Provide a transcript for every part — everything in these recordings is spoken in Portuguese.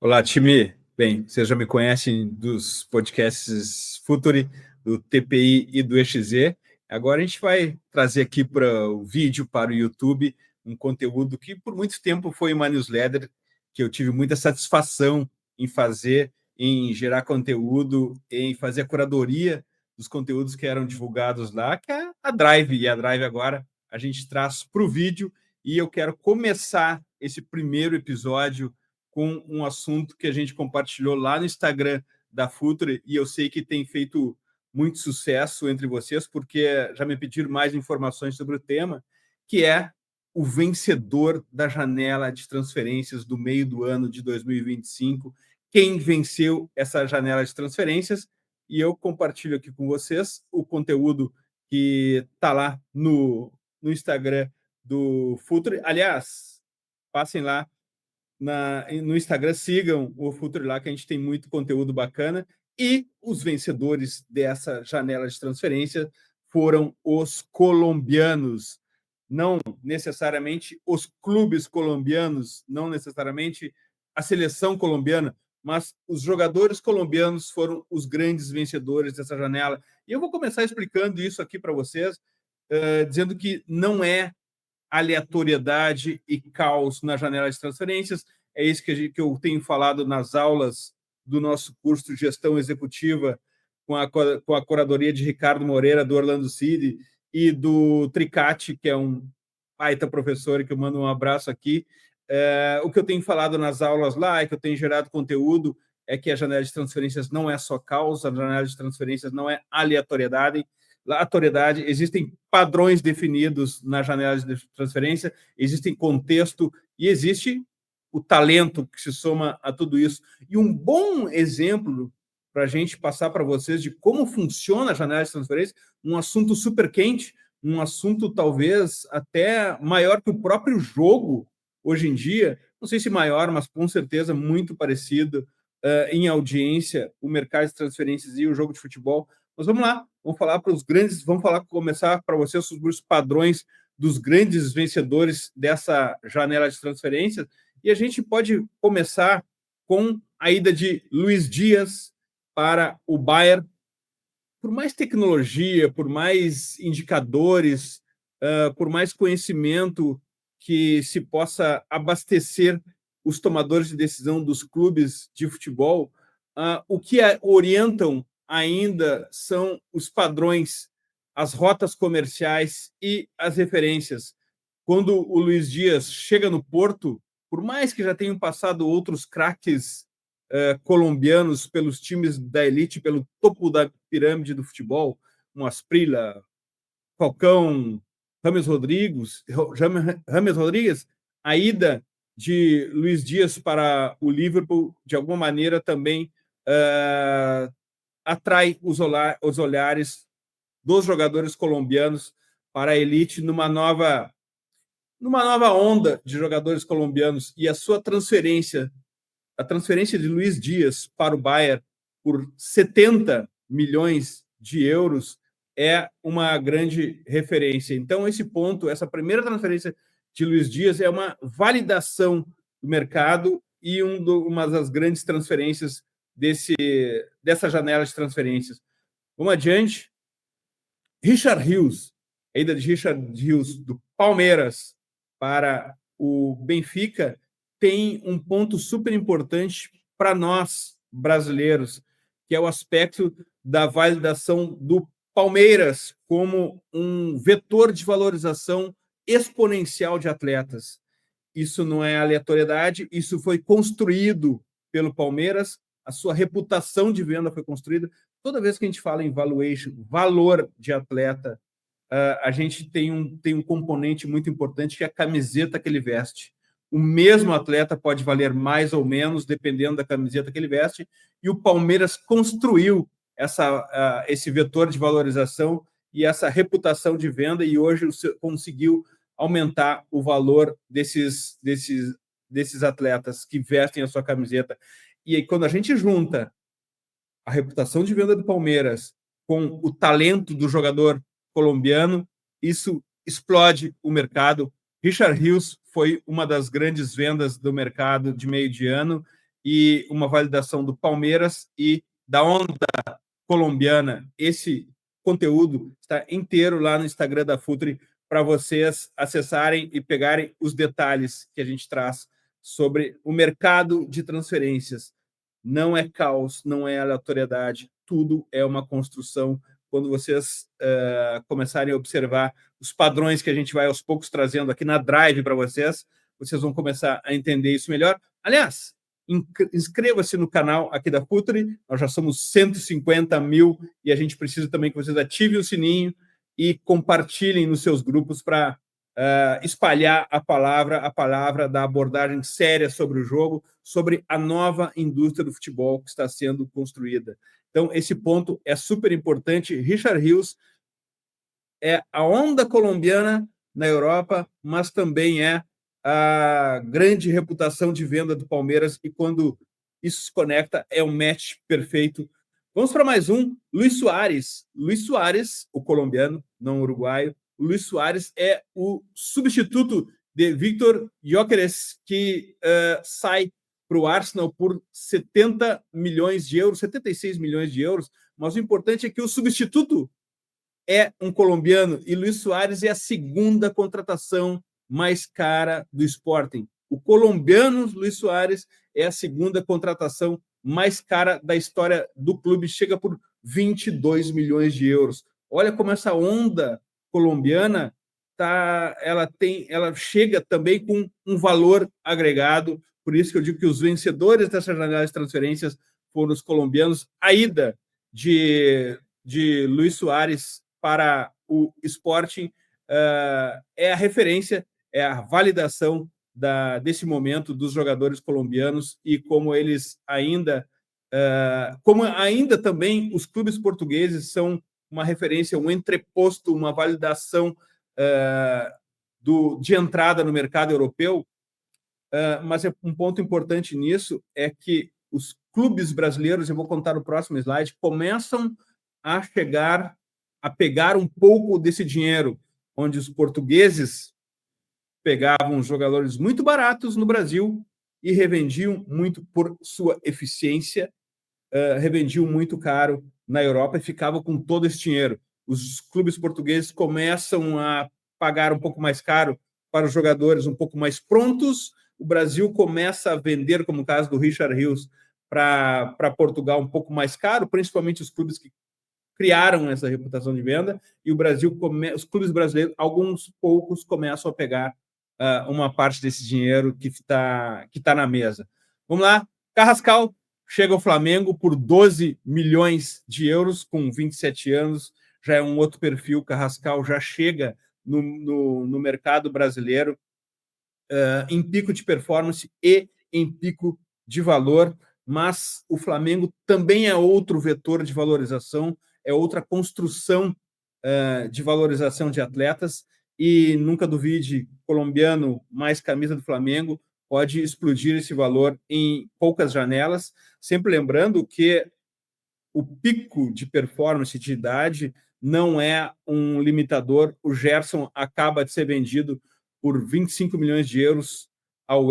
Olá, time. Bem, vocês já me conhecem dos podcasts Futuri, do TPI e do EXZ. Agora a gente vai trazer aqui para o vídeo, para o YouTube, um conteúdo que por muito tempo foi uma newsletter que eu tive muita satisfação em fazer, em gerar conteúdo, em fazer a curadoria dos conteúdos que eram divulgados lá, que é a Drive. E a Drive agora a gente traz para o vídeo e eu quero começar esse primeiro episódio com um assunto que a gente compartilhou lá no Instagram da Futre, e eu sei que tem feito muito sucesso entre vocês, porque já me pediram mais informações sobre o tema, que é o vencedor da janela de transferências do meio do ano de 2025. Quem venceu essa janela de transferências? E eu compartilho aqui com vocês o conteúdo que está lá no Instagram do Futre. Aliás, passem lá no Instagram, sigam o Futre lá, que a gente tem muito conteúdo bacana. E os vencedores dessa janela de transferência foram os colombianos. Não necessariamente os clubes colombianos, não necessariamente a seleção colombiana, mas os jogadores colombianos foram os grandes vencedores dessa janela. E eu vou começar explicando isso aqui para vocês, dizendo que não é aleatoriedade e caos na janela de transferências. É isso que eu tenho falado nas aulas do nosso curso de gestão executiva com a curadoria de Ricardo Moreira, do Orlando City, e do Tricati, que é um baita professor, que eu mando um abraço aqui. O que eu tenho falado nas aulas lá, que eu tenho gerado conteúdo, é que a janela de transferências não é só caos, a janela de transferências não é aleatoriedade, existem padrões definidos na janela de transferência, existe contexto e existe o talento que se soma a tudo isso. E um bom exemplo para a gente passar para vocês de como funciona a janela de transferência, um assunto super quente, um assunto talvez até maior que o próprio jogo hoje em dia, não sei se maior, mas com certeza muito parecido em audiência, o mercado de transferências e o jogo de futebol. Mas vamos lá, vamos falar para os grandes, começar para vocês sobre os padrões dos grandes vencedores dessa janela de transferências. E a gente pode começar com a ida de Luiz Dias para o Bayern. Por mais tecnologia, por mais indicadores, por mais conhecimento que se possa abastecer os tomadores de decisão dos clubes de futebol, o que orientam ainda são os padrões, as rotas comerciais e as referências. Quando o Luiz Dias chega no Porto, por mais que já tenham passado outros craques colombianos pelos times da elite, pelo topo da pirâmide do futebol, um Asprilla, Falcão, James Rodrigues, a ida de Luiz Dias para o Liverpool, de alguma maneira, também atrai os olhares dos jogadores colombianos para a elite numa nova onda de jogadores colombianos. E a sua transferência, a transferência de Luiz Dias para o Bayern por 70 milhões de euros é uma grande referência. Então, esse ponto, essa primeira transferência de Luiz Dias é uma validação do mercado e uma das grandes transferências dessa janela de transferências. Vamos adiante. Richard Rios, a ida de Richard Rios do Palmeiras para o Benfica tem um ponto super importante para nós brasileiros, que é o aspecto da validação do Palmeiras como um vetor de valorização exponencial de atletas. Isso não é aleatoriedade, isso foi construído pelo Palmeiras, a sua reputação de venda foi construída. Toda vez que a gente fala em valuation, valor de atleta, a gente tem um componente muito importante, que é a camiseta que ele veste. O mesmo atleta pode valer mais ou menos, dependendo da camiseta que ele veste, e o Palmeiras construiu esse vetor de valorização e essa reputação de venda, e hoje conseguiu aumentar o valor desses atletas que vestem a sua camiseta. E aí, quando a gente junta a reputação de venda do Palmeiras com o talento do jogador colombiano, isso explode o mercado. Richard Rios foi uma das grandes vendas do mercado de meio de ano e uma validação do Palmeiras e da onda colombiana. Esse conteúdo está inteiro lá no Instagram da Futre para vocês acessarem e pegarem os detalhes que a gente traz sobre o mercado de transferências. Não é caos, não é aleatoriedade, tudo é uma construção. Quando vocês começarem a observar os padrões que a gente vai aos poucos trazendo aqui na Drive para vocês, vocês vão começar a entender isso melhor. Aliás, inscreva-se no canal aqui da Futre, nós já somos 150 mil e a gente precisa também que vocês ativem o sininho e compartilhem nos seus grupos para espalhar a palavra da abordagem séria sobre o jogo, sobre a nova indústria do futebol que está sendo construída. Então, esse ponto é super importante. Richard Rios é a onda colombiana na Europa, mas também é a grande reputação de venda do Palmeiras, e quando isso se conecta, é um match perfeito. Vamos para mais um, Luis Suárez. Luis Suárez, o colombiano, não o uruguaio. O Luis Suárez é o substituto de Víctor Gyökeres, que sai para o Arsenal por 70 milhões de euros, 76 milhões de euros, mas o importante é que o substituto é um colombiano e Luis Suárez é a segunda contratação mais cara do Sporting. O colombiano Luis Suárez é a segunda contratação mais cara da história do clube, chega por 22 milhões de euros. Olha como essa onda colombiana ela chega também com um valor agregado. Por isso que eu digo que os vencedores dessa janela de transferências foram os colombianos. A ida de Luis Suárez para o Sporting é a referência, é a validação desse momento dos jogadores colombianos e como eles ainda também os clubes portugueses são uma referência, um entreposto, uma validação de entrada no mercado europeu. Mas um ponto importante nisso é que os clubes brasileiros, eu vou contar no próximo slide, começam a pegar um pouco desse dinheiro, onde os portugueses pegavam jogadores muito baratos no Brasil e revendiam muito por sua eficiência, revendiam muito caro na Europa e ficavam com todo esse dinheiro. Os clubes portugueses começam a pagar um pouco mais caro para os jogadores um pouco mais prontos. O Brasil começa a vender, como o caso do Richard Rios, para Portugal um pouco mais caro, principalmente os clubes que criaram essa reputação de venda, e o Brasil, os clubes brasileiros, alguns poucos, começam a pegar uma parte desse dinheiro que tá na mesa. Vamos lá, Carrascal chega ao Flamengo por 12 milhões de euros, com 27 anos, já é um outro perfil. Carrascal já chega no mercado brasileiro em pico de performance e em pico de valor, mas o Flamengo também é outro vetor de valorização, é outra construção de valorização de atletas, e nunca duvide, colombiano mais camisa do Flamengo pode explodir esse valor em poucas janelas, sempre lembrando que o pico de performance de idade não é um limitador. O Gerson acaba de ser vendido por 25 milhões de euros ao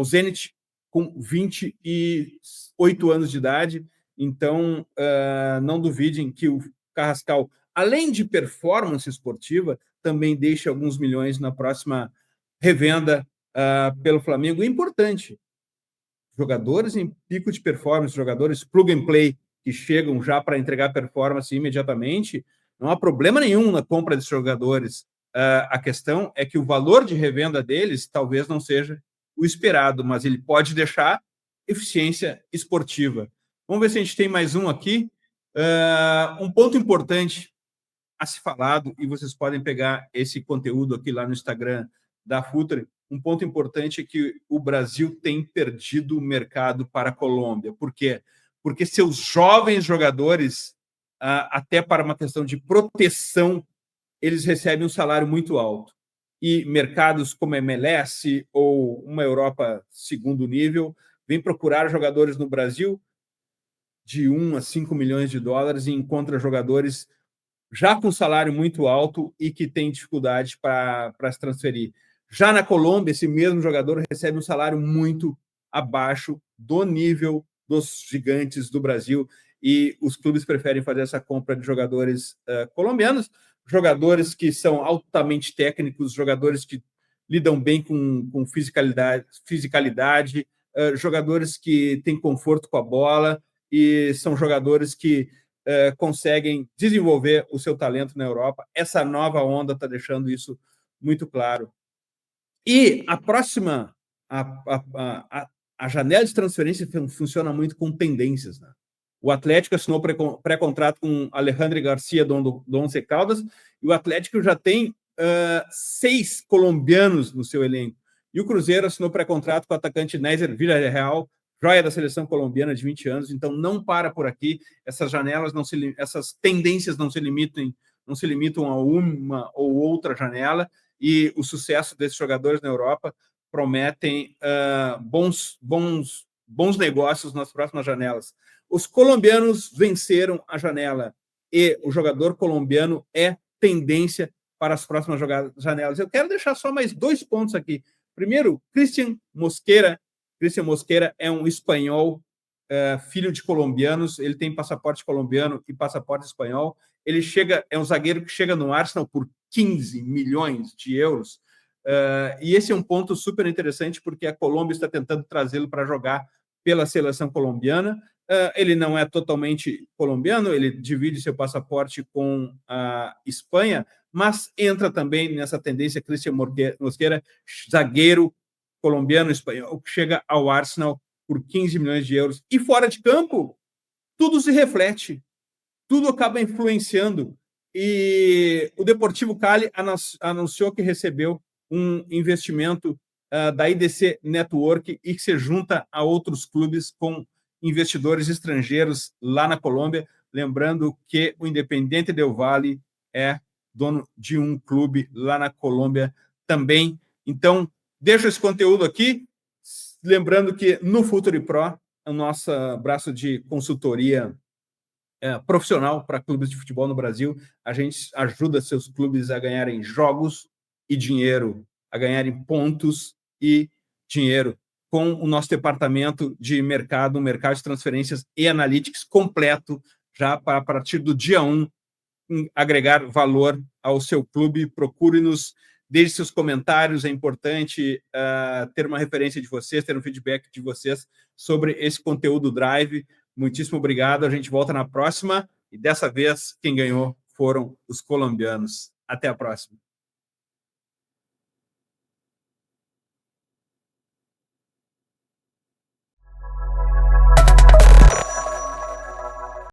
Zenit com 28 anos de idade. Então, não duvidem que o Carrascal, além de performance esportiva, também deixa alguns milhões na próxima revenda pelo Flamengo. É importante, jogadores em pico de performance, jogadores plug and play, que chegam já para entregar performance imediatamente, não há problema nenhum na compra desses jogadores. A questão é que o valor de revenda deles talvez não seja o esperado, mas ele pode deixar eficiência esportiva. Vamos ver se a gente tem mais um aqui. Um ponto importante a se falado, e vocês podem pegar esse conteúdo aqui lá no Instagram da Futre. Um ponto importante é que o Brasil tem perdido o mercado para a Colômbia. Por quê? Porque seus jovens jogadores, até para uma questão de proteção, eles recebem um salário muito alto. E mercados como a MLS ou uma Europa segundo nível vêm procurar jogadores no Brasil de 1 a 5 milhões de dólares e encontra jogadores já com salário muito alto e que tem dificuldade para se transferir. Já na Colômbia, esse mesmo jogador recebe um salário muito abaixo do nível dos gigantes do Brasil, e os clubes preferem fazer essa compra de jogadores colombianos, jogadores que são altamente técnicos, jogadores que lidam bem com fisicalidade, jogadores que têm conforto com a bola, e são jogadores que conseguem desenvolver o seu talento na Europa. Essa nova onda está deixando isso muito claro. E a próxima, a janela de transferência funciona muito com tendências, né? O Atlético assinou pré-contrato com Alejandro Garcia do Once Caldas, e o Atlético já tem 6 colombianos no seu elenco. E o Cruzeiro assinou pré-contrato com o atacante Nézer Villarreal, joia da seleção colombiana de 20 anos. Então não para por aqui. Essas janelas essas tendências não se limitam a uma ou outra janela, e o sucesso desses jogadores na Europa prometem bons negócios nas próximas janelas. Os colombianos venceram a janela, e o jogador colombiano é tendência para as próximas janelas. Eu quero deixar só mais 2 pontos aqui. Primeiro, Cristian Mosquera. Cristian Mosquera é um espanhol, filho de colombianos. Ele tem passaporte colombiano e passaporte espanhol. Ele é um zagueiro que chega no Arsenal por 15 milhões de euros. E esse é um ponto super interessante, porque a Colômbia está tentando trazê-lo para jogar pela seleção colombiana. Ele não é totalmente colombiano, ele divide seu passaporte com a Espanha, mas entra também nessa tendência. Cristian Mosquera, zagueiro colombiano espanhol, que chega ao Arsenal por 15 milhões de euros. E fora de campo, tudo se reflete, tudo acaba influenciando. E o Deportivo Cali anunciou que recebeu um investimento da IDC Network, e que se junta a outros clubes com investidores estrangeiros lá na Colômbia. Lembrando que o Independiente del Valle é dono de um clube lá na Colômbia também. Então, deixo esse conteúdo aqui, lembrando que no Futuri Pro, o nosso braço de consultoria profissional para clubes de futebol no Brasil, a gente ajuda seus clubes a ganharem jogos e dinheiro, a ganharem pontos e dinheiro, com o nosso departamento de mercado de transferências e analytics completo, já para, a partir do dia 1, agregar valor ao seu clube. Procure-nos, deixe seus comentários. É importante ter uma referência de vocês, ter um feedback de vocês sobre esse conteúdo Drive. Muitíssimo obrigado. A gente volta na próxima, e dessa vez quem ganhou foram os colombianos. Até a próxima.